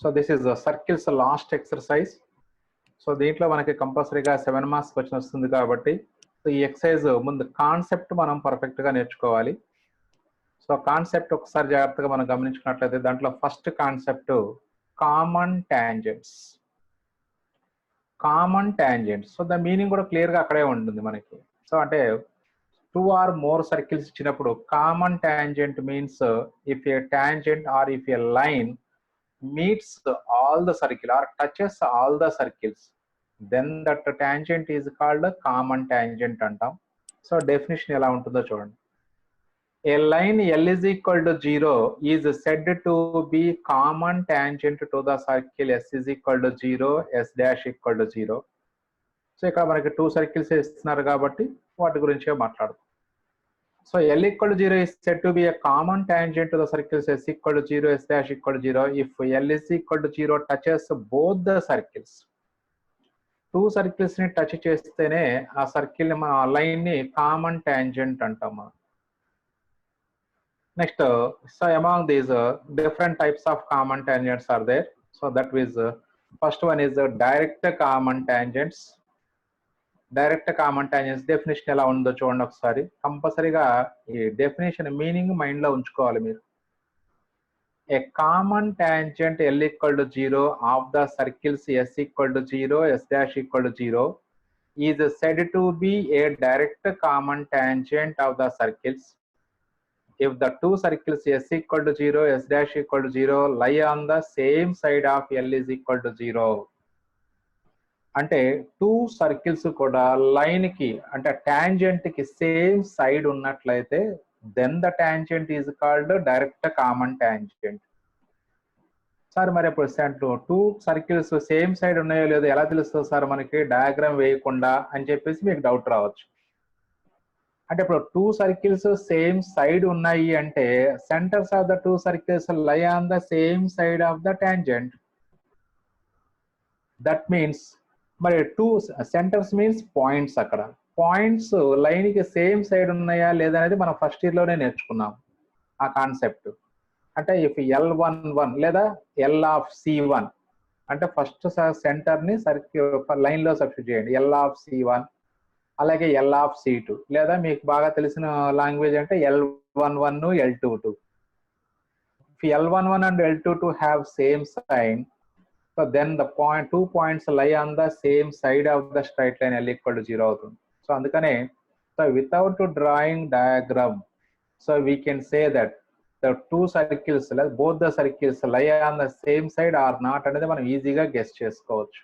So this is circles last exercise. So దీంట్లో మనకి కంపల్సరీగా 7 మార్క్స్ క్వశ్చన్ వస్తుంది కాబట్టి సో ఈ ఎక్సర్సైజ్ ముందు కాన్సెప్ట్ మనం పర్ఫెక్ట్గా నేర్చుకోవాలి. సో కాన్సెప్ట్ ఒకసారి జాగ్రత్తగా మనం గమనించుకున్నట్లయితే దాంట్లో first concept common tangents. Common tangents, so the meaning కూడా క్లియర్గా అక్కడే ఉంటుంది మనకి. సో అంటే 2 or more circles ఇచ్చినప్పుడు common tangent means if a tangent or if a line meets all the circle or touches all the circles, then that tangent is called a common tangent antam. So definition ఎలా ఉంటుందో చూడండి. A line L is equal to 0 is said to be common tangent to the circle S is equal to 0, S dash equal to 0. So ఇక్కడ మనకి 2 circles ఇస్తున్నారు కాబట్టి వాటి గురించి మాట్లాడుతాం. So L equal to 0 is said to be a common tangent to the circles S equal to 0, S dash equal to 0 if L is equal to 0 touches both the circles. 2 circles ని touch చేస్తేనే ఆ circle మన line ని common tangent అంటాం. Next, so among these different types of common tangents are there. So that is first one is direct common tangents. Direct common tangents definition ఎలా ఉందో చూడండి ఒకసారి. కంపల్సరీగా ఈ డెఫినేషన్ మీనింగ్ మైండ్ లో ఉంచుకోవాలి మీరు. ఏ common tangent L equal to 0 of the circles S equal to 0, S dash equal to 0 is said to be a direct common tangent of the circles if the two circles S equal to 0, S dash equal to 0 lie on the same side of L is equal to 0. అంటే 2 circles కూడా line కి అంటే tangent కి same side ఉన్నట్లయితే then the tangent is called direct common tangent. Sir మరి ఇప్పుడు 2 circles same side ఉన్నాయో లేదో ఎలా తెలుస్తుంది సార్ మనకి డయాగ్రామ్ వేయకుండా అని చెప్పేసి మీకు డౌట్ రావచ్చు. అంటే ఇప్పుడు 2 సర్కిల్స్ సేమ్ సైడ్ ఉన్నాయి అంటే centres of the 2 circles lie on the same side of the tangent. That means మరి 2 సెంటర్స్ మీన్స్ పాయింట్స్. అక్కడ పాయింట్స్ లైన్ కి సేమ్ సైడ్ ఉన్నాయా లేదా అనేది మనం ఫస్ట్ ఇయర్ లోనే నేర్చుకున్నాం ఆ కాన్సెప్ట్. అంటే ఇఫ్ L11 లేదా L of C1 అంటే ఫస్ట్ సెంటర్ ని సర్కిల్ లైన్ లో సబ్స్టిట్యూట్ చేయండి. L of C1 అలాగే L of C2 లేదా మీకు బాగా తెలిసిన లాంగ్వేజ్ అంటే L11, L22. If L11 and L22 have same sign, so then the 2 points lie on the same side of the straight line L equal to 0 అవుతుంది. So అందుకనే so without drawing diagram, so we can say that the 2 circles both the circles lie on the same side or not అనేది మనం ఈజీగా guess చేసుకోవచ్చు.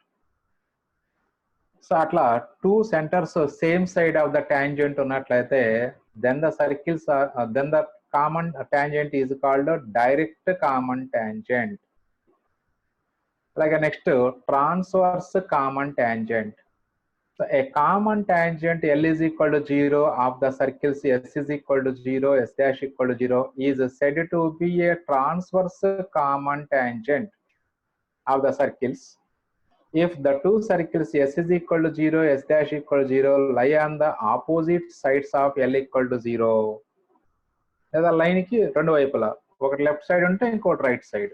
So అట్లా 2 centres same side of the tangent ఉన్నట్లయితే then the circles then the common tangent is called direct common tangent. అలాగే next transverse common tangent. So a common tangent L is equal to 0 of the circles S is equal to 0, S dash equal to 0 is said to be a transverse common tangent of the circles if the 2 circles S is equal to 0, S dash equal to 0 lie on the opposite sides of L equal to 0. లేదా line కి రెండు వైపులా ఒకటి left side ఉంటే ఇంకోటి right side,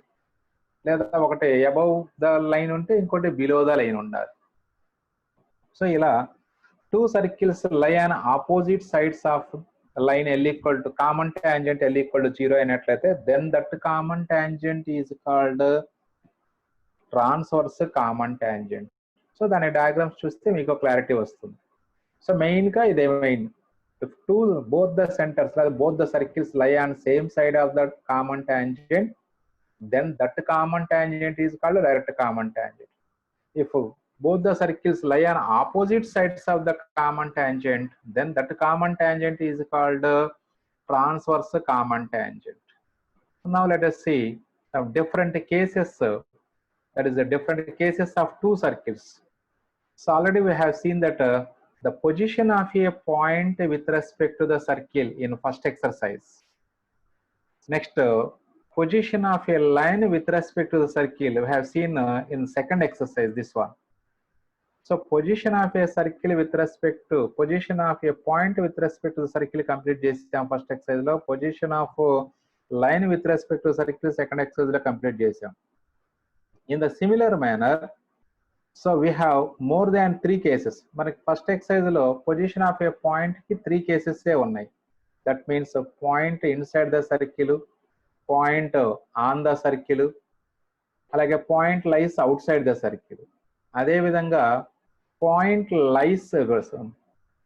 లేదా ఒకటి above the line ఉంటే ఇంకోటి బిలో ద లైన్ ఉండాలి. సో ఇలా 2 circles lie on opposite sides of line L equal to common tangent L equal to 0 అయినట్లయితే then that common tangent is called transverse common tangent. So దాని diagrams చూస్తే మీకు clarity వస్తుంది. So main గా ఇదే main. If both the centers, both the circles lie on same side of the common tangent, then that common tangent is called direct common tangent. If both the circles lie on opposite sides of the common tangent, then that common tangent is called transverse common tangent. So now let us see some different cases, that is the different cases of 2 circles. So already we have seen that the position of a point with respect to the circle in first exercise. Next, position of a line with respect to the circle we have seen in second exercise, this one. So position of a circle with respect to position of a point with respect to the circle complete చేసాం first exercise లో. position of line with respect to circle second exercise లో complete చేసాం. In the similar manner, so we have more than 3 cases. మనకి first exercise లో position of a point కి 3 cases ఉన్నాయి. That means point inside the circle, point on the circle, అలాగే point lies outside the circle. అదే విధంగా point lies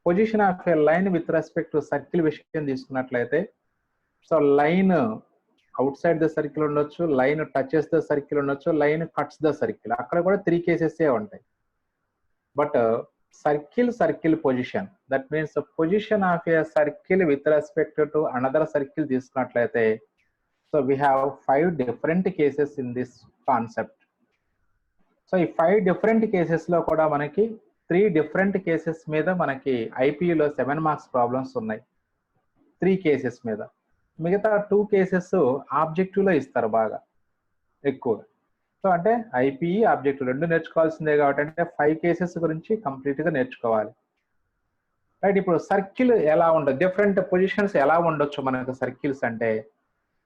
position of a line with respect to circle విషయం తీసుకున్నట్లయితే, so line outside the circle ఉండొచ్చు, line touches the circle ఉండొచ్చు, line cuts the circle. అక్కడ కూడా 3 cases ఉంటాయి. But circle position, that means position of a circle with respect to another circle తీసుకున్నట్లయితే, so we have 5 different cases in this concept. So ఈ 5 different cases లో కూడా మనకి 3 different cases మీద మనకి ఐపీలో 7 మార్క్స్ ప్రాబ్లమ్స్ ఉన్నాయి. 3 కేసెస్ మీద. మిగతా 2 కేసెస్ ఆబ్జెక్టివ్ లో ఇస్తారు బాగా ఎక్కువగా. సో అంటే ఐపీఈ ఆబ్జెక్టివ్ 2 నేర్చుకోవాల్సిందే కాబట్టి అంటే 5 కేసెస్ గురించి కంప్లీట్ గా నేర్చుకోవాలి. రైట్, ఇప్పుడు సర్కిల్ ఎలా ఉండదు, డిఫరెంట్ పొజిషన్స్ ఎలా ఉండొచ్చు మనకు సర్కిల్స్ అంటే,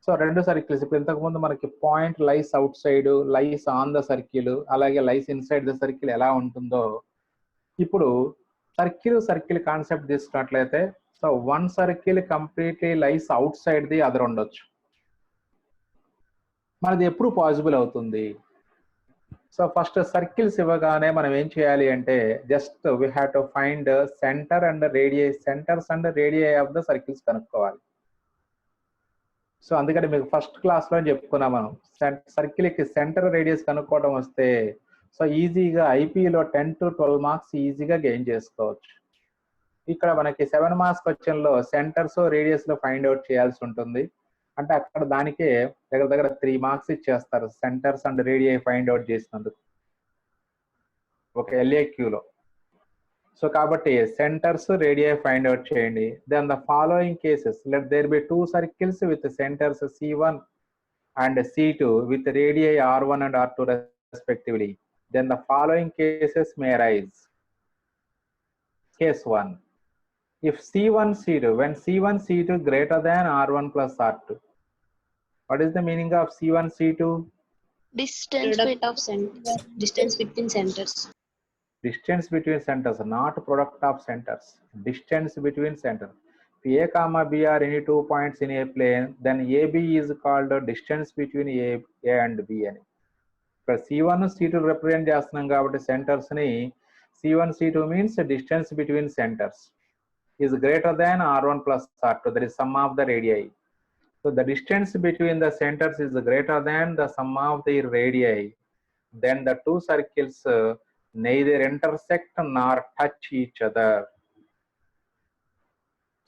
సో 2 సర్కిల్స్ ఇప్పుడు ఇంతకు ముందు మనకి point lies out side, lies on the circle, అలాగే లైస్ ఇన్సైడ్ ద సర్కిల్ ఎలా ఉంటుందో, ఇప్పుడు సర్కిల్ కాన్సెప్ట్ తీసుకున్నట్లయితే, so 1 circle completely lies outside the other ఉండొచ్చు. మనది ఎప్పుడు పాసిబుల్ అవుతుంది? సో ఫస్ట్ సర్కిల్స్ ఇవ్వగానే మనం ఏం చేయాలి అంటే, just we have to find centres and radii of the circles కనుక్కోవాలి. సో అందుకని మీకు ఫస్ట్ క్లాస్ లో చెప్పుకున్నాం మనం, సర్కిల్ కి సెంటర్ రేడియస్ కనుక్కోవడం వస్తే సో ఈజీగా ఐపీలో 10 to 12 మార్క్స్ ఈజీగా గెయిన్ చేసుకోవచ్చు. ఇక్కడ మనకి 7 మార్క్స్ క్వశ్చన్ లో సెంటర్స్ రేడియస్ లో ఫైండ్ అవుట్ చేయాల్సి ఉంటుంది. అంటే అక్కడ దానికే దగ్గర 3 మార్క్స్ ఇచ్చేస్తారు centres and radii find out చేసినందుకు ఒక ఎల్ఏక్యూలో. సో కాబట్టి సెంటర్స్ రేడియై ఫైండ్ అవుట్ చేయండి. Then the following cases, let there be 2 circles with centres C1 and C2 with radii R1 and R2 respectively. Then the following cases may arise. Case 1. If C1, C2, when C1, C2 greater than R1 plus R2. What is the meaning of C1, C2? Distance between centers. Distance between centers, not product of centers. Distance between centers. If A comma B are any 2 points in a plane, then AB is called the distance between A and B. ఇక్కడ C1 C2 represent చేస్తున్నాం కాబట్టి centres ని C1 C2 means distance between centres is greater than R1 plus R2, that is sum of the radii. So the distance between the centres is greater than the sum of the radii, then the 2 circles neither intersect nor touch each other.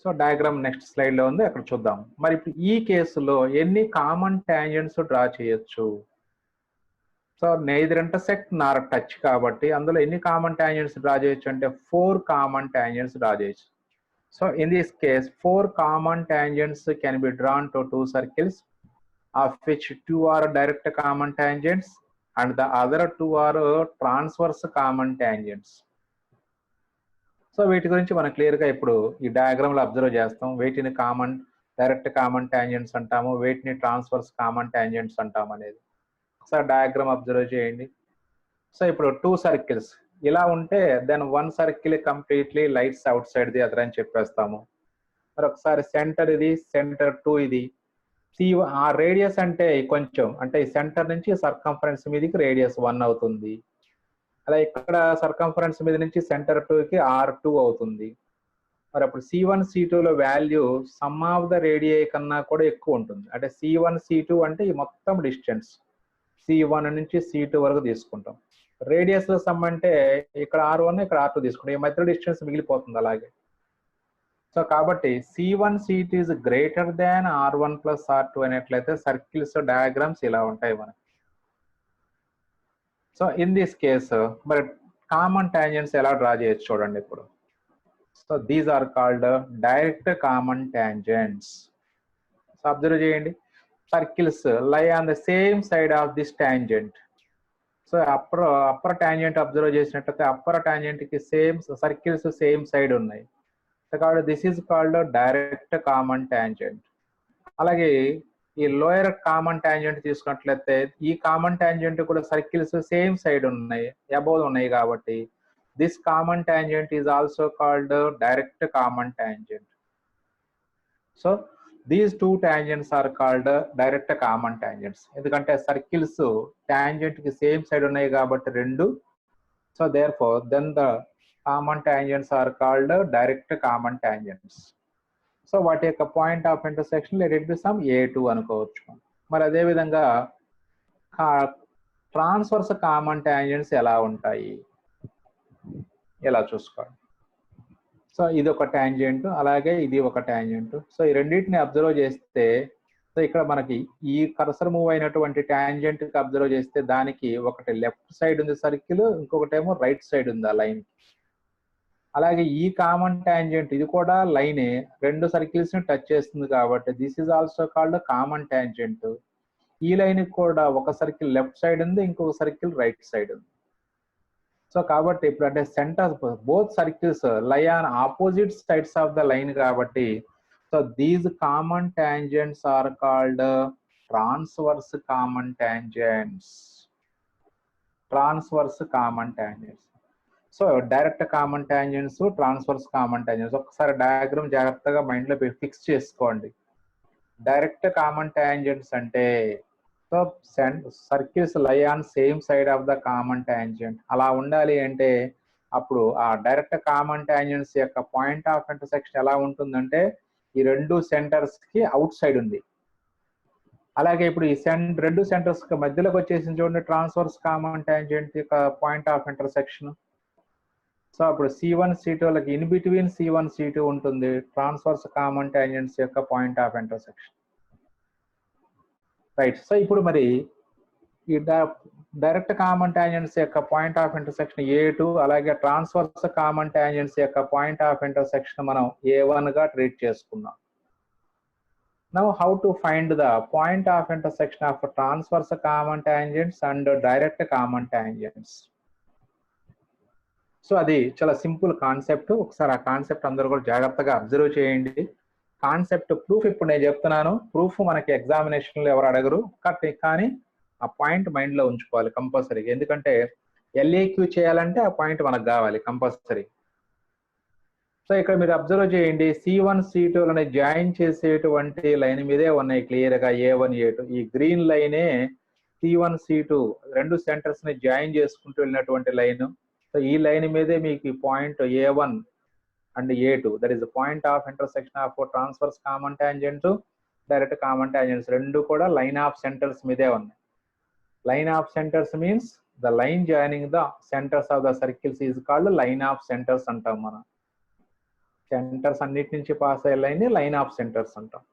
So diagram next slide లో ఉంది, అక్కడ చూద్దాం. మరి ఇప్పుడు ఈ కేసులో ఎన్ని common tangents draw చేయొచ్చు? So neither intersect nor touch కాబట్టి అందులో ఎన్ని కామన్ టాంజెంట్స్ డ్రా చేయొచ్చు అంటే 4 కామన్ టాంజెంట్స్ డ్రా చేయొచ్చు. So in this case 4 common tangents can be drawn to 2 circles of which 2 are direct common tangents and the other 2 are transverse common tangents. So వీటి గురించి మనం clear గా ఇప్పుడు ఈ diagram లో అబ్జర్వ్ చేస్తాం. వీటిని కామన్ డైరెక్ట్ కామన్ టాంజెంట్స్ అంటాము, వీటిని ట్రాన్స్వర్స్ కామన్ టాంజెంట్స్ అంటాము అనేది. ఒకసారి డయాగ్రామ్ అబ్జర్వ్ చేయండి. సో ఇప్పుడు 2 సర్కిల్స్ ఇలా ఉంటే then 1 circle completely lies outside the other అని చెప్పేస్తాము. మరి ఒకసారి సెంటర్ ఇది, సెంటర్ 2 ఇది. ఆ రేడియస్ అంటే కొంచెం అంటే ఈ సెంటర్ నుంచి సర్కంఫరెన్స్ మీదకి రేడియస్ 1 అవుతుంది. అలా ఇక్కడ సర్కంఫరెన్స్ మీద నుంచి సెంటర్ 2కి R2 అవుతుంది. మరి అప్పుడు C1 C2 లో value some of the radii కన్నా కూడా ఎక్కువ ఉంటుంది. అంటే C1 C2 అంటే ఈ మొత్తం డిస్టెన్స్ C1 నుంచి C2 వరకు తీసుకుంటాం. రేడియస్ లో సమ్ అంటే ఇక్కడ R1 ఇక్కడ R2 తీసుకుంటాం, ఈ మధ్య డిస్టెన్స్ మిగిలిపోతుంది అలాగే. సో కాబట్టి C1 C2 is greater than R1 plus R2 అనేట్లయితే సర్కిల్స్ డయాగ్రామ్స్ ఇలా ఉంటాయి మనకి. సో ఇన్ దిస్ కేస్ మరి కామన్ టాంజెంట్స్ ఎలా డ్రా చేయొచ్చు చూడండి ఇప్పుడు. So these are called direct common tangents. So observe చేయండి, circles lie on the same side of this tangent. So upper tangent observe చేసినట్లయితే అప్పర్ టాంజెంట్ కి same circles same side ఉన్నాయి. So కాబట్టి this is called direct common tangent. అలాగే ఈ lower common tangent తీసుకున్నట్లయితే ఈ common tangent కూడా circles same side ఉన్నాయి, అబోవ్ ఉన్నాయి కాబట్టి this common tangent is also called direct common tangent. So these two tangents are called direct common tangents. ఎందుకంటే circles tangent కి సేమ్ సైడ్ ఉన్నాయి కాబట్టి రెండు. So there four then the common tangents are called direct common tangents. So వాటి యొక్క point of intersection let it be some A2 అనుకోవచ్చు. మరి అదే విధంగా ట్రాన్స్వర్స్ కామన్ టాంజెంట్స్ ఎలా ఉంటాయి ఎలా చూసుకోండి. సో ఇది ఒక టాంజెంట్, అలాగే ఇది ఒక టాంజెంట్. సో ఈ రెండింటిని అబ్జర్వ్ చేస్తే, సో ఇక్కడ మనకి ఈ కర్సర్ మూవ్ అయినటువంటి టాంజెంట్ కి అబ్జర్వ్ చేస్తే దానికి ఒకటి లెఫ్ట్ సైడ్ ఉంది సర్కిల్, ఇంకొకటేమో రైట్ సైడ్ ఉంది ఆ లైన్. అలాగే ఈ కామన్ టాంజెంట్ ఇది కూడా లైనే, రెండు సర్కిల్స్ ని టచ్ చేస్తుంది కాబట్టి this is also called common tangent. ఈ లైన్ కూడా ఒక సర్కిల్ లెఫ్ట్ సైడ్ ఉంది, ఇంకొక సర్కిల్ రైట్ సైడ్ ఉంది. సో కాబట్టి ఇప్పుడు అంటే centre both circles lie on opposite sides of the line కాబట్టి so these common tangents are called transverse common tangents. Transverse common tangents. So direct common tangents, transverse common tangents ఒకసారి diagram జాగ్రత్తగా mind లో fix చేసుకోండి. Direct common tangents అంటే so circles lie on same side of the common tangent. అలా ఉండాలి అంటే అప్పుడు ఆ డైరెక్ట్ కామన్ టాంజెంట్స్ యొక్క పాయింట్ ఆఫ్ ఇంటర్సెక్షన్ ఎలా ఉంటుందంటే ఈ రెండు సెంటర్స్ కి అవుట్ సైడ్ ఉంది. అలాగే ఇప్పుడు ఈ రెండు సెంటర్స్ కి మధ్యలోకి వచ్చేసి చూడండి ట్రాన్స్వర్స్ కామన్ టాంజెంట్ యొక్క పాయింట్ ఆఫ్ ఇంటర్సెక్షన్. సో అప్పుడు C1 C2 లకి ఇన్ బిట్వీన్ C1 C2 ఉంటుంది ట్రాన్స్వర్స్ కామన్ టాంజెంట్స్ యొక్క point of intersection. Right. So ఇప్పుడు మరి ఈ డైరెక్ట్ కామన్ టాంజెంట్స్ యొక్క పాయింట్ ఆఫ్ ఇంటర్సెక్షన్ A2, అలాగే ట్రాన్స్వర్స్ కామన్ టాంజెంట్స్ యొక్క పాయింట్ ఆఫ్ ఇంటర్సెక్షన్ మనం A1 గా ట్రీట్ చేసుకున్నాం. Now how to find the point of intersection of transverse common tangents and direct common tangents. So అది చాలా simple concept. ఒకసారి ఆ concept అందరూ కూడా జాగ్రత్తగా అబ్జర్వ్ చేయండి. కాన్సెప్ట్ ప్రూఫ్ ఇప్పుడు నేను చెప్తున్నాను, ప్రూఫ్ మనకి ఎగ్జామినేషన్ లో ఎవరు అడగరు, కానీ ఆ పాయింట్ మైండ్ లో ఉంచుకోవాలి కంపల్సరీ. ఎందుకంటే LAQ చేయాలంటే ఆ పాయింట్ మనకు కావాలి కంపల్సరీ. సో ఇక్కడ మీరు అబ్జర్వ్ చేయండి C1 C2 లని జాయిన్ చేసేటువంటి లైన్ మీదే ఉన్నాయి క్లియర్ గా A1 A2. ఈ గ్రీన్ లైనే C1 C2 రెండు సెంటర్స్ ని జాయిన్ చేసుకుంటూ వెళ్ళినటువంటి లైన్. సో ఈ లైన్ మీదే మీకు point A1 and A2 that is the point of intersection of transverse common tangent, direct common tangents రెండు కూడా లైన్ ఆఫ్ సెంటర్స్ మీదే ఉన్నాయి. Line of centres means the line joining the centres of the circles is called line of centres అంటాం మనం. Centres అన్నిటి నుంచి pass అయ్యే line line of centres అంటాం.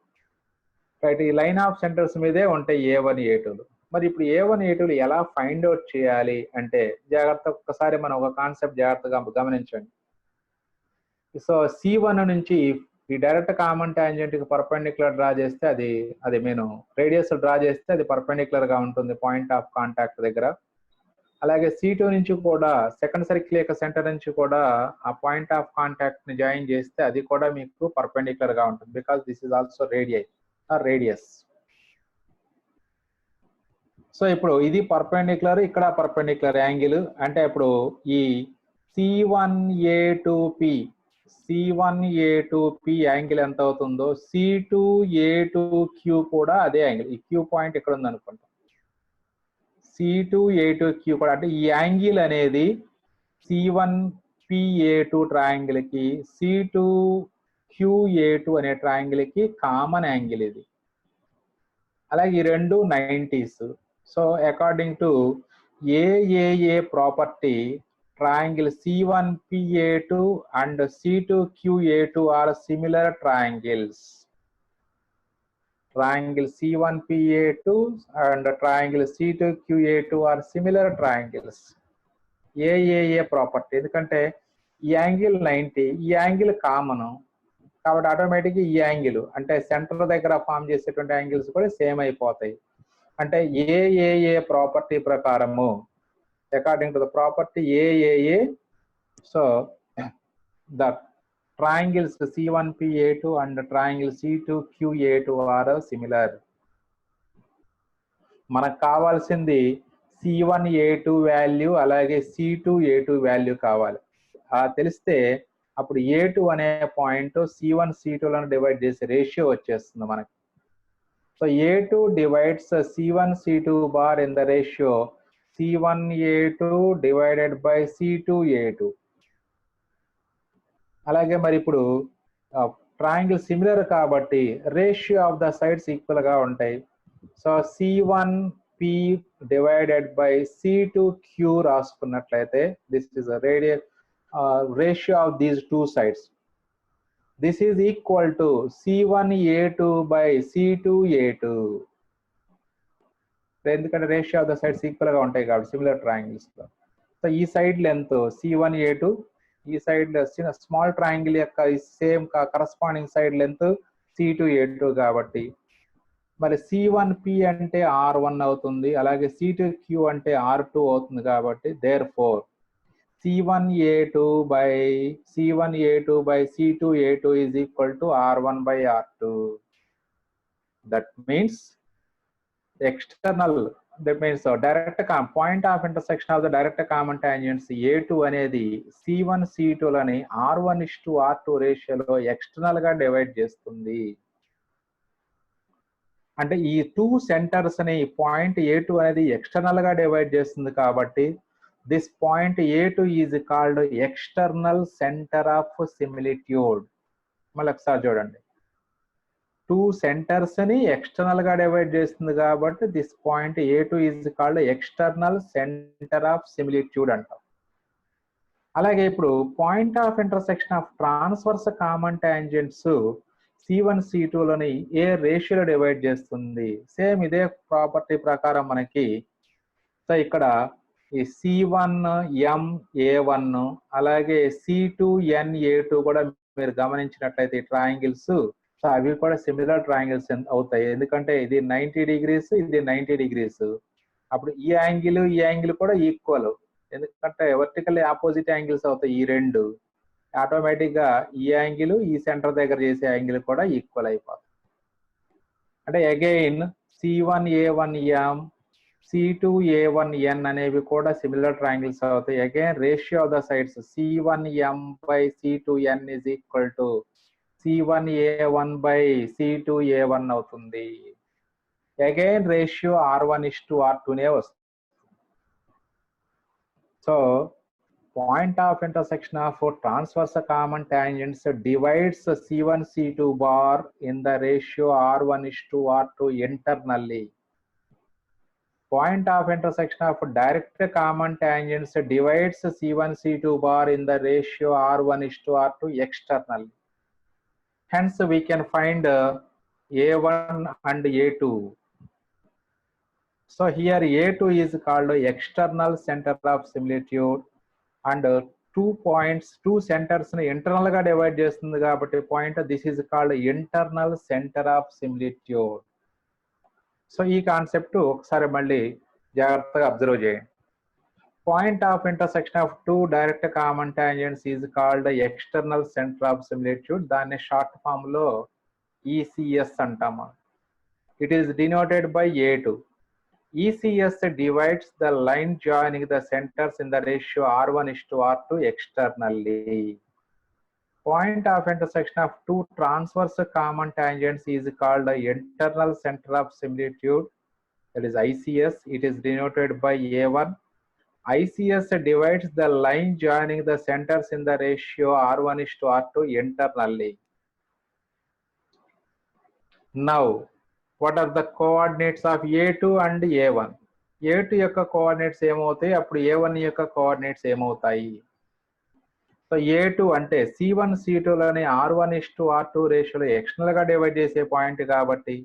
రైట్. ఈ లైన్ ఆఫ్ సెంటర్స్ మీదే ఉంటాయి A1 A2లు. మరి ఇప్పుడు A1 A2లు ఎలా ఫైండ్ అవుట్ చేయాలి అంటే జాగ్రత్త ఒక్కసారి మనం ఒక కాన్సెప్ట్ జాగ్రత్తగా గమనించండి. సో C1 నుంచి ఈ డైరెక్ట్ కామన్ టాంజెంట్ కి పర్పెండిక్యులర్ డ్రా చేస్తే అది నేను రేడియస్ డ్రా చేస్తే అది పర్పెండిక్యులర్ గా ఉంటుంది పాయింట్ ఆఫ్ కాంటాక్ట్ దగ్గర. అలాగే C2 నుంచి కూడా సెకండ్ సర్కిల్ యొక్క సెంటర్ నుంచి కూడా ఆ పాయింట్ ఆఫ్ కాంటాక్ట్ ని జాయిన్ చేస్తే అది కూడా మీకు పర్పెండిక్యులర్ గా ఉంటుంది because this is also radius. So ఇప్పుడు ఇది పర్పెండిక్యులర్, ఇక్కడ పర్పెండిక్యులర్ యాంగిల్ అంటే ఇప్పుడు ఈ C1A2P యాంగిల్ ఎంత అవుతుందో C2A2Q కూడా అదే యాంగిల్. ఈ Q పాయింట్ ఇక్కడ ఉంది అనుకుంటాం. C2A2Q కూడా అంటే ఈ యాంగిల్ అనేది C1PA2 ట్రయాంగిల్ కి C2QA2 అనే ట్రయాంగిల్ కి కామన్ యాంగిల్ ఇది. అలాగే ఈ రెండు 90s. So according to AAA property triangle C1PA2 and C2QA2 are similar triangles. Triangle C1PA2 and triangle C2QA2 are similar triangles. AAA property ఎందుకంటే ఈ యాంగిల్ 90, ఈ యాంగిల్ కామన్ కాబట్టి ఆటోమేటిక్ ఈ యాంగిల్ అంటే సెంటర్ దగ్గర ఫామ్ చేసేటువంటి యాంగిల్స్ కూడా same అయిపోతాయి. అంటే AAA ప్రాపర్టీ ప్రకారము according to the property AAA, so the triangles C1PA2 and the triangle C2QA2 are similar. మనకు కావాల్సింది C1A2 వాల్యూ అలాగే C2A2 వాల్యూ కావాలి. తెలిస్తే అప్పుడు A2 అనే పాయింట్ C1 C2లను డివైడ్ చేసే రేషియో వచ్చేస్తుంది మనకి. So A2 divides C1 C2 bar in the ratio C1A2 divided by C2A2. అలాగే మరి ఇప్పుడు ట్రయాంగిల్ సిమిలర్ కాబట్టి ratio of the sides equal గా ఉంటాయి. So C1P divided by C2Q రాసుకున్నట్లయితే this is radial ratio of these two sides. This is equal to C1A2 by C2A2. ఎందుకంటే ratio of the sides equal గా ఉంటాయి కాబట్టి similar triangles లో. So ఈ side length C1A2, ఈ side small triangle యొక్క same corresponding side length C2A2 కాబట్టి మరి C1P అంటే R1 అవుతుంది, అలాగే C2Q అంటే R2 అవుతుంది కాబట్టి therefore C1A2 by C2A2 is equal to R1 by R2. That means direct point of intersection of the direct common tangents A2 అనేది C1 C2లని R1:R2 రేషియోలో ఎక్స్టర్నల్ గా డివైడ్ చేస్తుంది. అంటే ఈ టూ సెంటర్స్ ని పాయింట్ A2 అనేది ఎక్స్టర్నల్ గా divide చేస్తుంది కాబట్టి this point A2 is called external centre of similitude. మళ్ళీ ఒకసారి చూడండి, టూ సెంటర్స్ ని ఎక్స్టర్నల్ గా డివైడ్ చేస్తుంది కాబట్టి this point A2 is called external centre of similitude అంటాం. అలాగే ఇప్పుడు point of intersection of transverse common tangents C1 C2లని ఏ రేషియోలో డివైడ్ చేస్తుంది. సేమ్ ఇదే ప్రాపర్టీ ప్రకారం మనకి సో ఇక్కడ ఈ C1MA1 అలాగే C2NA2 కూడా మీరు గమనించినట్లయితే ఈ ట్రయాంగిల్స్ సో అవి కూడా సిమిలర్ ట్రయాంగిల్స్ అవుతాయి. ఎందుకంటే ఇది 90 degrees, ఇది 90 degrees. అప్పుడు ఈ యాంగిల్ కూడా ఈక్వల్, ఎందుకంటే వర్టికల్లీ ఆపోజిట్ యాంగిల్స్ అవుతాయి ఈ రెండు. ఆటోమేటిక్ గా ఈ యాంగిల్ ఈ సెంటర్ దగ్గర చేసే యాంగిల్ కూడా ఈక్వల్ అయిపోతుంది. అంటే అగైన్ C1A1M C2A1N అనేవి కూడా సిమిలర్ ట్రయాంగిల్స్ అవుతాయి. Again ratio of the sides C1M by C2N is equal to C1A1 by C2A1 అవుతుంది. అగైన్ రేషియో R1:R2నే వస్తుంది. So point of intersection of transverse common tangents divides C1 C2 bar in the ratio R1:R2 internally. Point of intersection of direct common tangents divides C1 C2 bar in the ratio R1:R2 externally. Hence we can find A1 and A2. So here A2 is called external center of similitude. And two centres ని internal గా divide చేస్తుంది కాబట్టి point this is called internal centre of similitude. So ఈ concept ఒకసారి మళ్ళీ జాగ్రత్తగా observe చేయండి. Point of intersection of two direct common tangents is called external centre of similitude. దాన్ని షార్ట్ ఫామ్ లో ECS అంటాము. It is denoted by A2. ECS divides the line joining the centers in the ratio R1:R2 externally. Point of intersection of two transverse common tangents is called the internal center of similitude, that is ICS. It is denoted by A1. ICS divides the line joining the centers in the ratio R1:R2 internally. Now what are the coordinates of A2 and A1? A2 యొక్క coordinates ఏమవుతాయి, అప్పుడు A1 యొక్క coordinates ఏమవుతాయి? So A2 అంటే C1 C2లని R1:R2 రేషియోలో external గా divide చేసే point కాబట్టి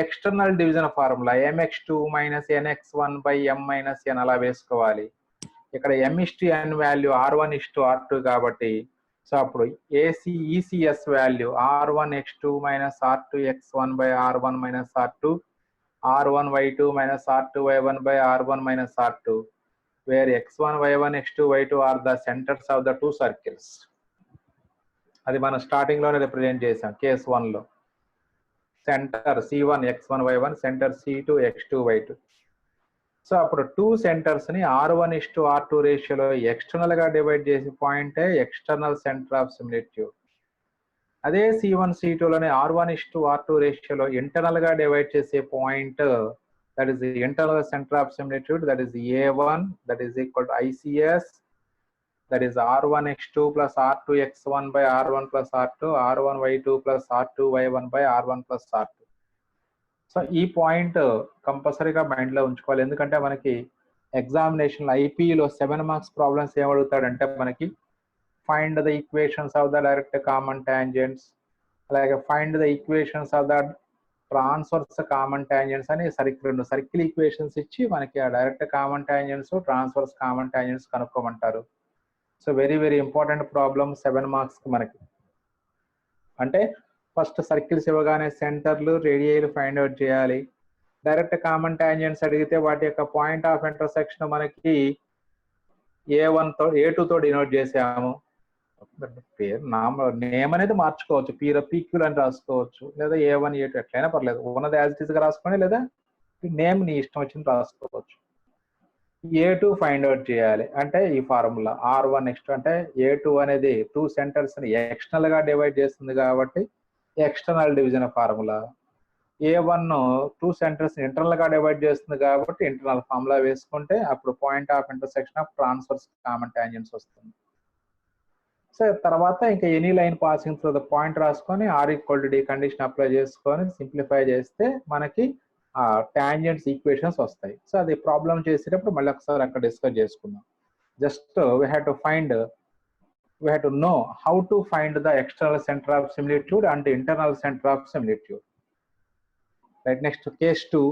external division formula MX2 - NX1 by M - N అలా వేసుకోవాలి. ఇక్కడ M:N వాల్యూ R1:R2 కాబట్టి సో అప్పుడు ECS value R1x2 - R2x1 by R1 - R2, R1y2 - R2y1 by R1 - R2, where x1, y1, x2, y2 are the centers of the two circles. అది మనం starting లోనే represent చేసాం case 1 లో. Centre C1 x1 y1, centre C2 x2 y2. So అప్పుడు two centres ని R1:R2 రేషియోలో external గా divide చేసే పాయింటే ఎక్స్టర్నల్ సెంటర్ ఆఫ్ సిమిలిట్యూడ్. అదే C1 C2లోని R1:R2 రేషియోలో ఇంటర్నల్ గా డివైడ్ చేసే point that is the internal center of similitude, that is A1, that is equal to ICS, that is R1x2 plus R2x1 by R1 plus R2, R1y2 plus R2y1 by R1 plus R2. So ఈ point కంపల్సరీగా mind లో ఉంచుకోవాలి. ఎందుకంటే మనకి examination ఐపీలో 7 marks problems ఏం అడుగుతాడంటే మనకి find the equations of the direct common tangents, అలాగే find the equations of the transverse common tangents అని రెండు సర్కిల్ ఈక్వేషన్స్ ఇచ్చి మనకి ఆ direct common tangents transverse common tangents కనుక్కోమంటారు. So very very important problem 7 marks మనకి. అంటే ఫస్ట్ సర్కిల్స్ ఇవ్వగానే సెంటర్లు రేడియైలు ఫైండ్ అవుట్ చేయాలి. డైరెక్ట్ కామన్ టాంజెంట్స్ అడిగితే వాటి యొక్క పాయింట్ ఆఫ్ ఇంటర్సెక్షన్ మనకి A1 తో A2 తో డినోట్ చేసాము. పేరు నేమ్ అనేది మార్చుకోవచ్చు, పీక్యూల్ అని రాసుకోవచ్చు, లేదా A1 A2 ఎట్లయినా పర్లేదు, ఉన్నది యాజ్ ఇట్ ఈస్ గా రాసుకొని, లేదా నేమ్ నీ ఇష్టం వచ్చింది రాసుకోవచ్చు. A2 ఫైండ్ అవుట్ చేయాలి అంటే ఈ ఫార్ములా R1:X2 అంటే A2 అనేది టూ సెంటర్స్ ని ఎక్స్టర్నల్ గా డివైడ్ చేస్తుంది కాబట్టి external division formula. A1 two centres internal గా డివైడ్ చేస్తుంది కాబట్టి ఇంటర్నల్ ఫార్ములా వేసుకుంటే అప్పుడు point of intersection of transverse common tangents వస్తుంది. సో తర్వాత ఇంకా any line passing through the point రాసుకొని R=D కండిషన్ అప్లై చేసుకొని సింప్లిఫై చేస్తే మనకి టాంజెంట్స్ ఈక్వేషన్స్ వస్తాయి. సో అది ప్రాబ్లం చేసేటప్పుడు మళ్ళీ ఒకసారి అక్కడ డిస్కస్ చేసుకుందాం. Just we have to know how to find the external centre of similitude and internal centre of similitude. Right, next case 2.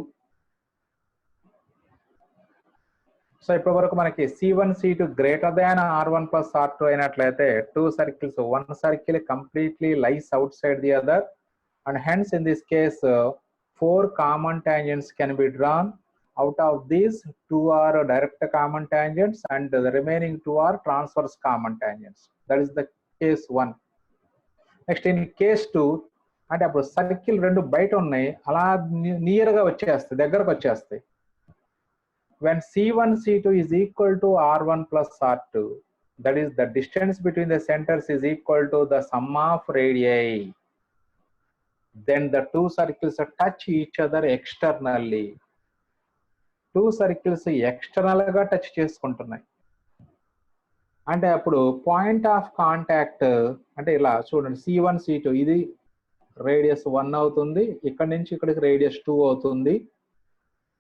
So ఇప్పటి వరకు మనకి C1 C2 greater than R1 plus R2 అయినట్లయితే two circles, one circle completely lies outside the other and hence in this case 4 common tangents can be drawn. Out of these, 2 are direct common tangents and the remaining 2 are transverse common tangents. That is the case 1. Next in case 2, అంటే అప్పుడు circle రెండు బయట ఉన్నాయి, అలా near గా వచ్చేస్తాయి, దగ్గరకు వచ్చేస్తాయి. When C1 C2 is equal to R1 plus R2, that is the distance between the centers is equal to the sum of radii. Then the two circles touch each other externally. Two circles external గా touch చేసుకుంటున్నాయి అంటే అప్పుడు point of contact అంటే ఇలా చూడండి, C1 C2 ఇది radius 1 అవుతుంది, ఇక్కడ నుంచి ఇక్కడికి రేడియస్ 2 అవుతుంది.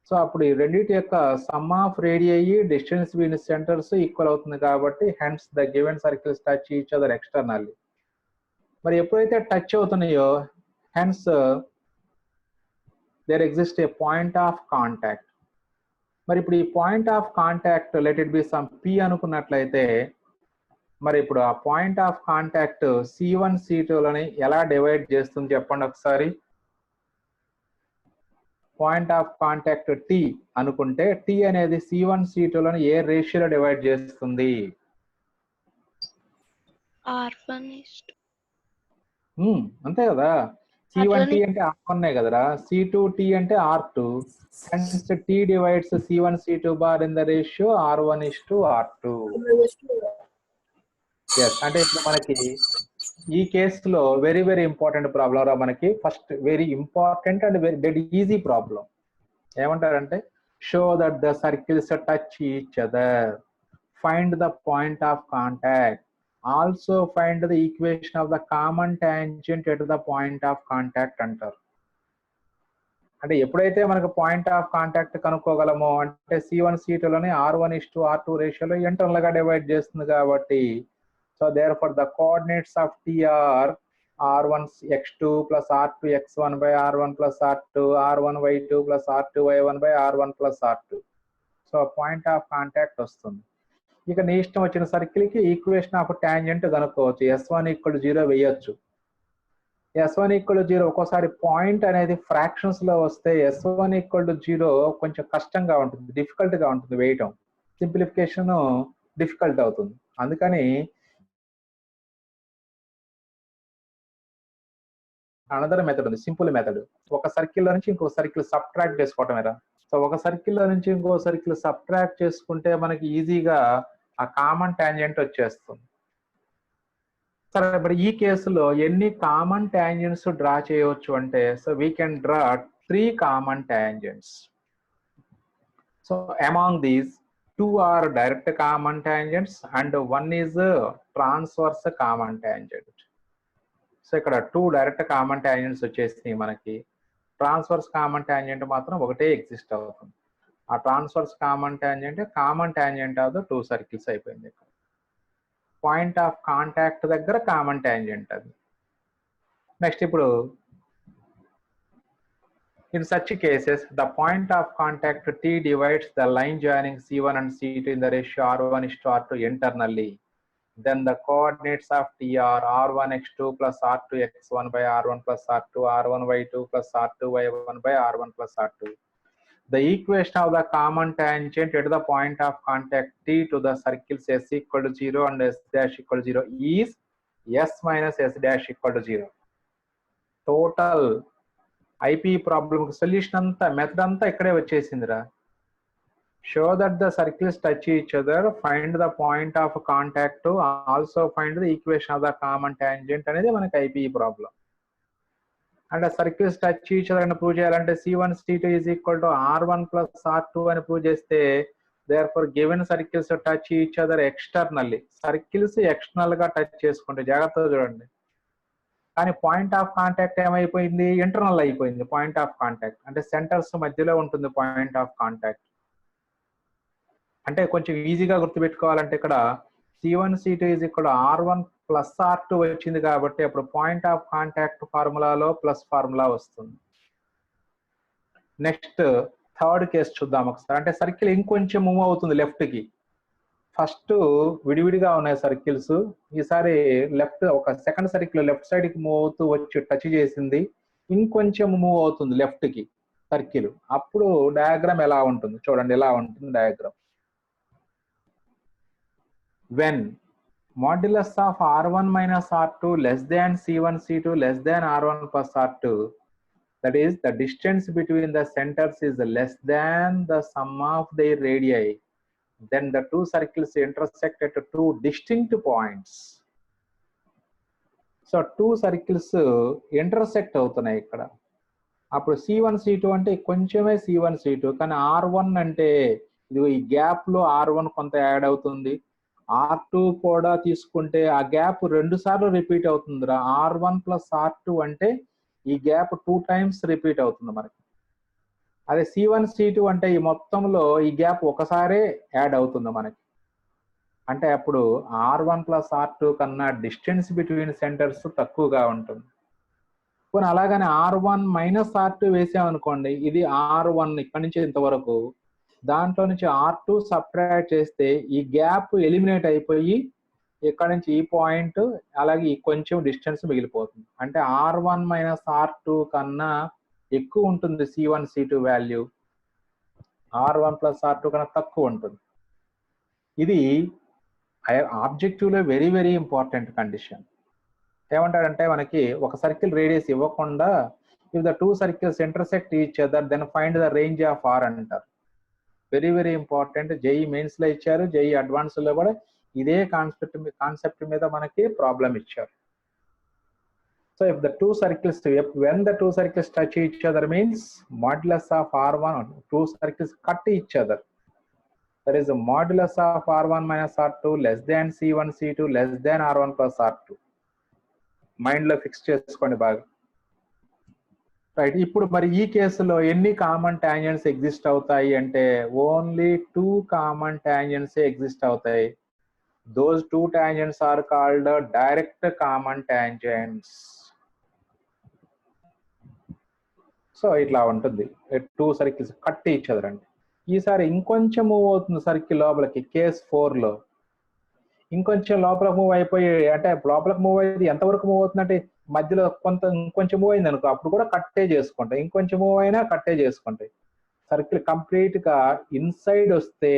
సో అప్పుడు ఈ రెండింటి యొక్క sum of radii distance between centres equal అవుతుంది కాబట్టి hence the given circles touch each other externally. మరి ఎప్పుడైతే టచ్ అవుతున్నాయో hence there exists a point of contact. మరి ఇప్పుడు ఈ point of contact let it be some P అనుకున్నట్లయితే మరి ఇప్పుడు ఆ పాయింట్ ఆఫ్ కాంటాక్ట్ C1 C2లని ఎలా డివైడ్ చేస్తుంది చెప్పండి ఒకసారి. పాయింట్ ఆఫ్ కాంటాక్ట్ T అనుకుంటే T అనేది C1 C2లని ఏ రేషియోలో డివైడ్ చేస్తుంది? R1:2. అంతే కదా, C1T అంటే R1 కదరా, C2T అంటే R2. Hence T divides C1 C2 bar in the ratio R1:R2. Yes, అంటే ఇప్పుడు మనకి ఈ కేసులో వెరీ వెరీ ఇంపార్టెంట్ ప్రాబ్లం రా మనకి. First very important and very easy problem ఏమంటారంటే show that the circles touch each other, find the point of contact, also find the equation of the common tangent at the point of contact అంటారు. అంటే ఎప్పుడైతే మనకు point of contact కనుక్కోగలమో అంటే C1 C2లోని R1:R2 రేషియోలో internal గా divide చేస్తుంది కాబట్టి so therefore the coordinates of T are R1:X2 plus R2:X1 by R1 plus R2, R1:Y2 plus R2:Y1 by R1 plus R2. So point of contact వస్తుంది. ఇక నీ ఇష్టం వచ్చిన సర్కిల్ కి ఈక్వేషన్ ఆఫ్ టాంజెంట్ కనుక్కోవచ్చు. S1=0 వేయొచ్చు. S1=0 ఒక్కోసారి point అనేది ఫ్రాక్షన్స్ లో వస్తే S1=0 కొంచెం కష్టంగా ఉంటుంది, డిఫికల్ట్ గా ఉంటుంది వేయటం, సింప్లిఫికేషన్ డిఫికల్ట్ అవుతుంది. అందుకని అనదర్ మెథడ్ ఉంది, సింపుల్ మెథడ్. ఒక సర్కిల్లో నుంచి ఇంకో సర్కిల్ సబ్ట్రాక్ట్ చేసుకోవటమేరా. సో ఒక సర్కిల్లో నుంచి ఇంకో సర్కిల్ సబ్ట్రాక్ట్ చేసుకుంటే మనకి ఈజీగా ఆ కామన్ టాంజెంట్ వచ్చేస్తుంది. సరే, మరి ఈ కేసులో ఎన్ని కామన్ టాంజెంట్స్ డ్రా చేయవచ్చు అంటే, so we can draw 3 common tangents. So among these 2 are direct common tangents and 1 is transverse common tangent. So ఇక్కడ 2 డైరెక్ట్ కామన్ టాంజెంట్స్ వచ్చేసి మనకి, ట్రాన్స్వర్స్ కామన్ టాంజెంట్ మాత్రం ఒకటే ఎగ్జిస్ట్ అవుతుంది. ఆ transverse common tangent of the 2 circles అయిపోయింది. ఇక్కడ point of contact దగ్గర కామన్ టాంజెంట్ అది. నెక్స్ట్ ఇప్పుడు in such cases the point of contact T divides the line joining C1 and C2 in the ratio R1 is to R2 internally. Then the coordinates of T are R1x2 plus R2x1 by R1 plus R2, R1y2 plus R2y1 by R1 plus R2. The equation of the common tangent at the point of contact T to the circles S equal to 0 and S dash equal to 0 is S minus S dash equal to 0. Total IP problem solution అంతా, method అంతా ఇక్కడే వచ్చేసిందిరా. Show that the circles touch each other, find the point of contact, also find the equation of the common tangent అనేది మనకి IP problem. అంటే circles touch each other అని prove చేయాలంటే C1 C2 is equal to R1 plus R2 అని prove చేస్తే, therefore given circles touch each other externally, circles external గా touch చేసుకుంటే, జాగ్రత్తగా చూడండి. కానీ పాయింట్ ఆఫ్ కాంటాక్ట్ ఏమైపోయింది, ఇంటర్నల్ అయిపోయింది. పాయింట్ ఆఫ్ కాంటాక్ట్ అంటే సెంటర్స్ మధ్యలో ఉంటుంది పాయింట్ ఆఫ్ కాంటాక్ట్. అంటే కొంచెం ఈజీగా గుర్తుపెట్టుకోవాలంటే ఇక్కడ C1 C2 ఈజ్ ఇక్కడ R1 ప్లస్ R2 వచ్చింది కాబట్టి అప్పుడు పాయింట్ ఆఫ్ కాంటాక్ట్ ఫార్ములాలో ప్లస్ ఫార్ములా వస్తుంది. నెక్స్ట్ థర్డ్ కేసు చూద్దాం ఒకసారి. అంటే సర్కిల్ ఇంకొంచెం మూవ్ అవుతుంది లెఫ్ట్ కి. ఫస్ట్ విడివిడిగా ఉన్నాయి సర్కిల్స్, ఈసారి లెఫ్ట్ ఒక సెకండ్ సర్కిల్ లెఫ్ట్ సైడ్ కి మూవ్ అవుతూ వచ్చి టచ్ చేసింది, ఇంకొంచెం మూవ్ అవుతుంది లెఫ్ట్ కి సర్కిల్. అప్పుడు డయాగ్రామ్ ఎలా ఉంటుంది చూడండి, ఎలా ఉంటుంది diagram. When modulus of R1 minus R2 less than C1 C2 less than R1 plus R2, that is the distance between the centers is less than the sum of their radii, then the 2 circles intersect at 2 distinct points. So 2 circles intersect అవుతున్నాయి ఇక్కడ. అప్పుడు C1 C2 అంటే కొంచెమే C1 C2, కానీ R1 అంటే ఇది ఈ gap లో R1 కొంత యాడ్ అవుతుంది. R2 కూడా తీసుకుంటే ఆ గ్యాప్ 2 సార్లు రిపీట్ అవుతుందిరా. R1 ప్లస్ R2 అంటే ఈ గ్యాప్ 2 టైమ్స్ రిపీట్ అవుతుంది మనకి. అదే C1 C2 అంటే ఈ మొత్తంలో ఈ గ్యాప్ ఒకసారే యాడ్ అవుతుంది మనకి. అంటే అప్పుడు R1 ప్లస్ R2 కన్నా డిస్టెన్స్ బిట్వీన్ సెంటర్స్ తక్కువగా ఉంటుంది. పోనీ అలాగని R1 మైనస్ R2 వేసామనుకోండి, ఇది R1 ఇక్కడ నుంచి ఇంతవరకు, దాంట్లో నుంచి R2 సబ్ట్రాక్ట్ చేస్తే ఈ గ్యాప్ ఎలిమినేట్ అయిపోయి ఇక్కడ నుంచి ఈ పాయింట్ అలాగే ఈ కొంచెం డిస్టెన్స్ మిగిలిపోతుంది. అంటే R1 మైనస్ R2 కన్నా ఎక్కువ ఉంటుంది C1 C2 value, R1 plus R2 కన్నా తక్కువ ఉంటుంది. ఇది ఆబ్జెక్టివ్ లో వెరీ వెరీ ఇంపార్టెంట్ కండిషన్. ఏమంటాడంటే మనకి ఒక సర్కిల్ రేడియస్ ఇవ్వకుండా if the 2 circles intersect each other then find the range of R అంటారు. Very very important. JEE mains లో ఇచ్చారు, జేఈ అడ్వాన్స్ లో కూడా ఇదే కాన్సెప్ట్ మీద మనకి ప్రాబ్లం ఇచ్చారు. So if the 2 circles, when the 2 circles touch each other means modulus of R1, 2 circles cut each other. That is the modulus of R1 minus R2 less than C1 C2 less than R1 plus R2. Mind లో fix చేసుకోండి బాగా. Right, ఇప్పుడు మరి ఈ కేసులో ఎన్ని common tangents exist అవుతాయి అంటే ఓన్లీ 2 కామన్ టాంజెంట్స్ ఎగ్జిస్ట్ అవుతాయి. Those 2 tangents are called direct common tangents. So ఇట్లా ఉంటుంది, 2 సర్కిల్స్ కట్ ఈచ్ అదర్ అంటే. ఈసారి ఇంకొంచెం మూవ్ అవుతుంది సర్కిల్ లోపలికి, కేస్ 4 లో ఇంకొంచెం లోపలికి మూవ్ అయిపోయి, అంటే లోపలికి మూవ్ అయ్యేది ఎంతవరకు మూవ్ అవుతుందంటే మధ్యలో ఇంకొంచెం మూవ్ అయింది అనుకో, అప్పుడు కూడా కట్టే చేసుకుంటాయి. ఇంకొంచెం మూవ్ అయినా కట్టే చేసుకుంటాయి. సర్కిల్ కంప్లీట్ గా ఇన్సైడ్ వస్తే,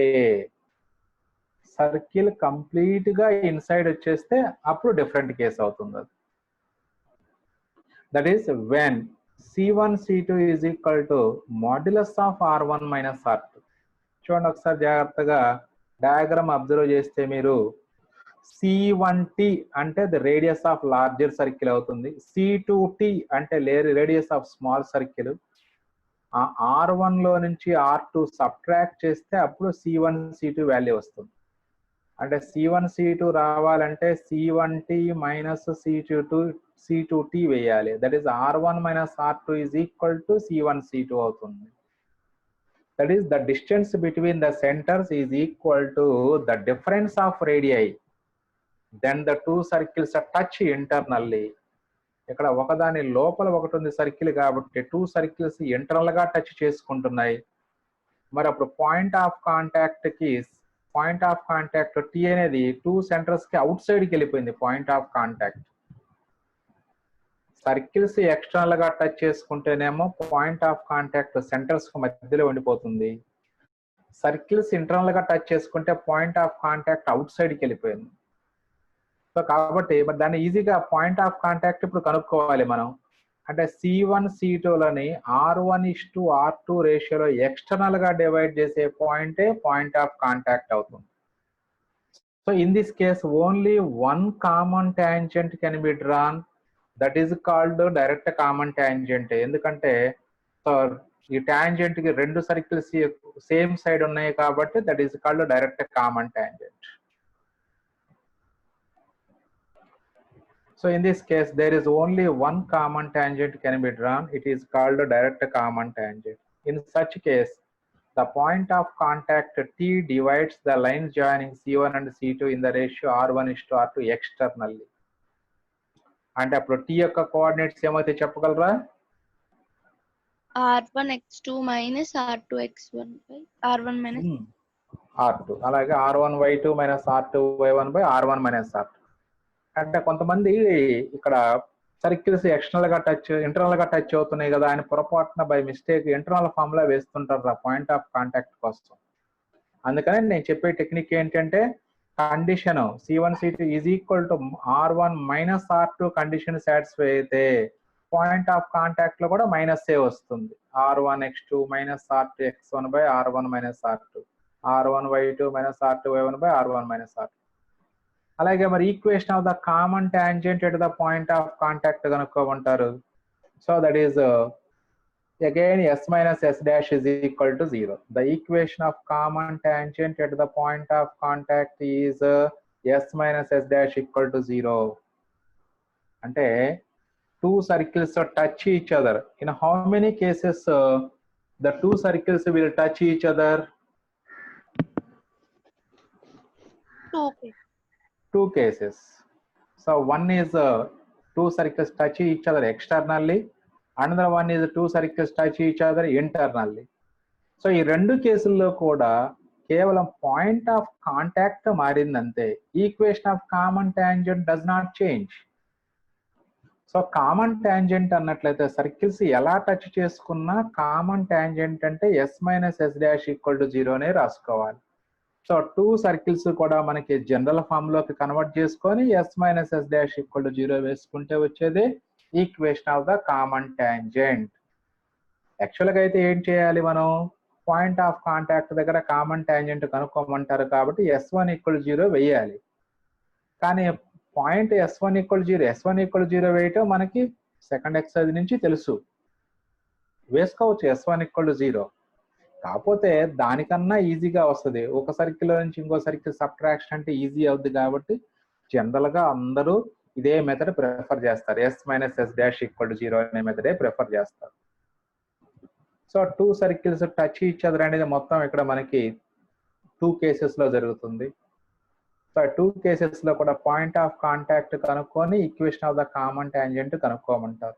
సర్కిల్ కంప్లీట్ గా ఇన్సైడ్ వచ్చేస్తే అప్పుడు డిఫరెంట్ కేసు అవుతుంది అది. That is when C1 C2 is equal to modulus of R1 minus R2. చూడండి ఒకసారి జాగ్రత్తగా డయాగ్రామ్ అబ్జర్వ్ చేస్తే మీరు C1T అంటే the radius of larger circle అవుతుంది, C2T అంటే రేడియస్ ఆఫ్ స్మాల్ సర్కిల్. ఆ R1 లో నుంచి R2 సబ్ట్రాక్ట్ చేస్తే అప్పుడు C1 C2 వాల్యూ వస్తుంది. అంటే C1 C2 రావాలంటే C1T మైనస్ C2T వేయాలి. That is R1 minus R2 is equal to C1 C2 అవుతుంది. That is the distance between the centres is equal to the difference of radii. Then the two circles touch internally. ఇక్కడ ఒకదాని లోపల ఒకటి ఉంది circle కాబట్టి two circles internal గా touch చేసుకుంటున్నాయి. మరి అప్పుడు పాయింట్ ఆఫ్ కాంటాక్ట్ టీ అనేది టూ సెంటర్స్ కి అవుట్ సైడ్ కి వెళ్ళిపోయింది. Point of contact circles external గా touch చేసుకుంటేనేమో point of contact centres కి మధ్యలో ఉండిపోతుంది. సర్కిల్స్ ఇంటర్నల్ గా టచ్ చేసుకుంటే point of contact out side కి వెళ్ళిపోయింది. సో కాబట్టి మరి దాన్ని ఈజీగా పాయింట్ ఆఫ్ కాంటాక్ట్ ఇప్పుడు కనుక్కోవాలి మనం. అంటే C1 C2లని R1:R2 రేషియోలో ఎక్స్టర్నల్ గా డివైడ్ చేసే పాయింటే పాయింట్ ఆఫ్ కాంటాక్ట్ అవుతుంది. So in this case only one common tangent can be drawn, that is called direct common tangent. ఎందుకంటే ఈ టాంజెంట్ కి రెండు సర్కిల్స్ సేమ్ సైడ్ ఉన్నాయి కాబట్టి that is called direct common tangent. So in this case, there is only one common tangent can be drawn. It is called a direct common tangent. In such case, the point of contact T divides the lines joining C1 and C2 in the ratio R1:R2 externally. And appudu T yokka coordinates ఏమైతే చెప్పగలరా? R1x2 minus R2x1 by R1 minus R2. అలాగే R1y2 minus R2y1 by R1 minus R2. అంటే కొంతమంది ఇక్కడ circles external గా internal గా touch అవుతున్నాయి కదా అని పొరపాటున బై మిస్టేక్ ఇంటర్నల్ ఫార్ములా వేస్తుంటారు పాయింట్ ఆఫ్ కాంటాక్ట్ కోసం. అందుకని నేను చెప్పే టెక్నిక్ ఏంటంటే condition C1 C2 is equal to R1 minus R2 condition satisfy అయితే పాయింట్ ఆఫ్ కాంటాక్ట్ లో కూడా మైనస్ ఏ వస్తుంది. R1x2 minus R2x1 by R1 minus R2, R1y2 minus R2y1 by R1 minus R2. అలాగే మరి equation of the common tangent at the point of contact కనుక్కోమంటారు. So that is again S minus S dash is equal to 0. The equation of common tangent at the point of contact is S minus S dash equal to 0. అంటే two circles touch each other. In how many cases the two circles will touch each other? Two cases. So one is two circles touch each other externally, another one is two circles touch each other internally. So ఈ రెండు కేసుల్లో కూడా కేవలం point of contact మారిందంతే, equation of common tangent does not change. So common tangent అన్నట్లయితే circles ఎలా touch చేసుకున్నా common tangent అంటే S minus S dash equal to 0 అనే రాసుకోవాలి. సో టూ సర్కిల్స్ కూడా మనకి జనరల్ ఫామ్ లోకి కన్వర్ట్ చేసుకొని S minus S dash equal to 0 వేసుకుంటే వచ్చేది equation of the common tangent. యాక్చువల్గా అయితే ఏం చేయాలి మనం, పాయింట్ ఆఫ్ కాంటాక్ట్ దగ్గర కామన్ టాంజెంట్ కనుక్కోమంటారు కాబట్టి S1:0 వేయాలి. కానీ పాయింట్ S1:0 వేయటం మనకి సెకండ్ ఎక్సర్సైజ్ నుంచి తెలుసు, వేసుకోవచ్చు S1:0. కాకపోతే దానికన్నా ఈజీగా వస్తుంది. ఒక సర్కిల్ నుంచి ఇంకో సర్కిల్ సబ్ట్రాక్షన్ అంటే ఈజీ అవుద్ది కాబట్టి జనరల్ గా అందరూ ఇదే మెథడ్ ప్రిఫర్ చేస్తారు. S minus S dash equal to 0 అనే మెథడే ప్రిఫర్ చేస్తారు. So two circles touch each other అనేది మొత్తం ఇక్కడ మనకి టూ కేసెస్ లో జరుగుతుంది. సో టూ కేసెస్ లో కూడా పాయింట్ ఆఫ్ కాంటాక్ట్ కనుక్కొని equation of the common tangent కనుక్కోమంటారు.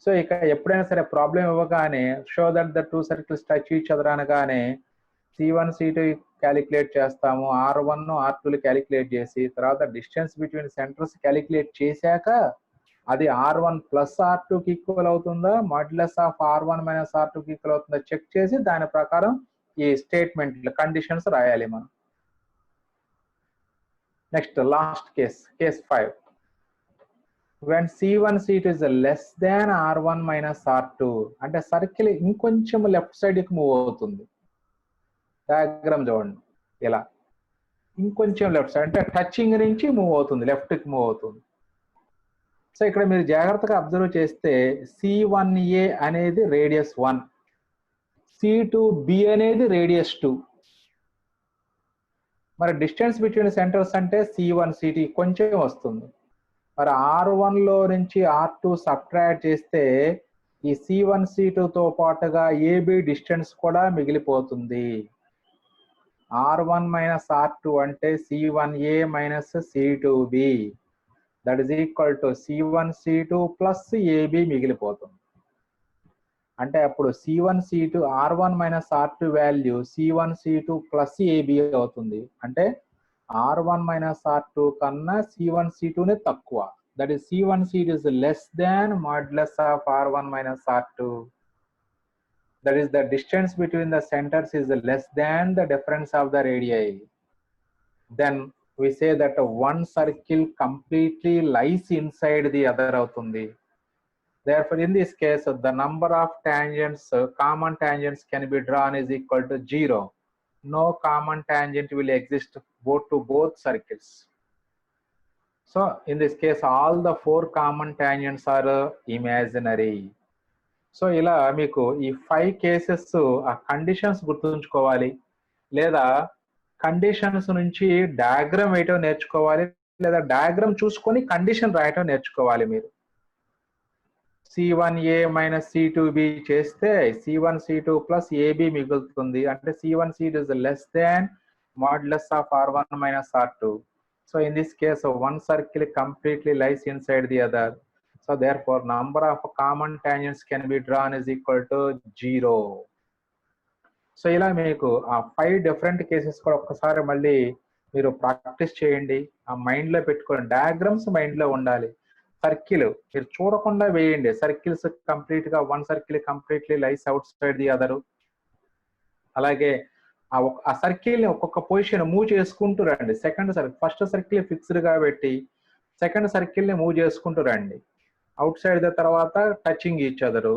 సో ఇక ఎప్పుడైనా సరే ప్రాబ్లం ఇవ్వగానే show that the two circles touch each other అనగానే C1 C2 క్యాలిక్యులేట్ చేస్తాము, R1 R2 క్యాలిక్యులేట్ చేసి తర్వాత డిస్టెన్స్ బిట్వీన్ సెంటర్స్ క్యాలిక్యులేట్ చేశాక అది R1 ప్లస్ R2కి ఈక్వల్ అవుతుందా, మాడ్యులస్ ఆఫ్ R1 మైనస్ R2కి ఈక్వల్ అవుతుందా చెక్ చేసి దాని ప్రకారం ఈ స్టేట్మెంట్ కండిషన్స్ రాయాలి మనం. Next last case 5. when C1 seat is less than R1 minus R2 అంటే సర్కిల్ ఇంకొంచెం లెఫ్ట్ సైడ్కి మూవ్ అవుతుంది. డయాగ్రామ్ చూడండి ఇలా ఇంకొంచెం లెఫ్ట్ సైడ్ అంటే టచింగ్ నుంచి మూవ్ అవుతుంది, లెఫ్ట్కి మూవ్ అవుతుంది. సో ఇక్కడ మీరు జాగ్రత్తగా అబ్జర్వ్ చేస్తే C1A అనేది రేడియస్ 1, C2B అనేది రేడియస్ 2. మరి డిస్టెన్స్ బిట్వీన్ సెంటర్స్ అంటే C1 CT కొంచెం వస్తుంది. మరి R1 లో నుంచి R2 సబ్ట్రాక్ట్ చేస్తే ఈ C1 C2 తో పాటుగా AB డిస్టెన్స్ కూడా మిగిలిపోతుంది. R1 మైనస్ R2 అంటే C1A minus C2B, that is equal to C1 C2 plus AB మిగిలిపోతుంది. అంటే అప్పుడు C1 C2 R1 minus R2 value C1 C2 plus AB అవుతుంది. అంటే R1 మైనస్ R2 కన్నా C1 C2 నే తక్కువ. That is C1 C2 is less than modulus of R1 minus R2. That is the distance between the centers is less than the difference of the radii. Then we say that one circle completely lies inside the other అవుతుంది. Therefore, in this case, the number of tangents, common tangents can be drawn is equal to 0. No common tangent will exist to both circles. So in this case, all the 4 common tangents are imaginary. So ఇలా మీకు ఈ 5 cases ఆ conditions గుర్తుంచుకోవాలి, లేదా conditions నుంచి diagram వేయటం నేర్చుకోవాలి, లేదా డయాగ్రామ్ చూసుకొని కండిషన్ రాయటం నేర్చుకోవాలి. మీరు C1A మైనస్ C2B చేస్తే C1 C2 ప్లస్ AB మిగులుతుంది. అంటే C1 C2 is less than modulus of R1 minus R2. So in this case, one circle completely lies inside the other. So therefore, number of common tangents can be drawn is equal to 0. So ఇలా మీకు ఆ 5 different cases కూడా ఒక్కసారి మళ్ళీ మీరు practice చేయండి, ఆ మైండ్లో పెట్టుకోండి. డయాగ్రామ్స్ మైండ్లో ఉండాలి. సర్కిల్ మీరు చూడకుండా వేయండి. సర్కిల్స్ కంప్లీట్గా one circle completely lies outside the other. అలాగే ఆ సర్కిల్ని ఒక్కొక్క పొజిషన్ మూవ్ చేసుకుంటూ రండి. ఫస్ట్ సర్కిల్ ఫిక్స్డ్గా పెట్టి సెకండ్ సర్కిల్ని మూవ్ చేసుకుంటూ రండి. అవుట్ సైడ్ ద తర్వాత టచింగ్ ఈచ్ అదరు,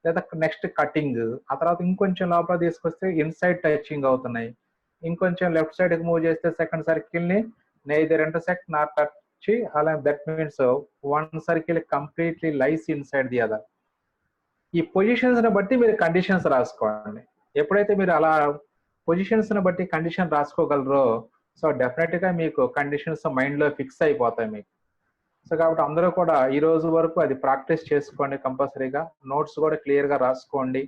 లేదా నెక్స్ట్ కటింగ్, ఆ తర్వాత ఇంకొంచెం లోపల తీసుకొస్తే ఇన్సైడ్ టచింగ్ అవుతున్నాయి. ఇంకొంచెం లెఫ్ట్ సైడ్కి మూవ్ చేస్తే సెకండ్ సర్కిల్ని నెయిదర్ ఇంటర్సెక్ట్ నాట్ టచ్. అలా that means one circle completely lies inside the other. ఈ పొజిషన్స్ని బట్టి మీరు కండిషన్స్ రాసుకోండి. ఎప్పుడైతే మీరు అలా పొజిషన్స్ని బట్టి కండిషన్ రాసుకోగలరో, సో డెఫినెట్గా మీకు కండిషన్స్ మైండ్లో ఫిక్స్ అయిపోతాయి మీకు. సో కాబట్టి అందరూ కూడా ఈ రోజు వరకు అది ప్రాక్టీస్ చేసుకోండి కంపల్సరీగా. నోట్స్ కూడా క్లియర్గా రాసుకోండి.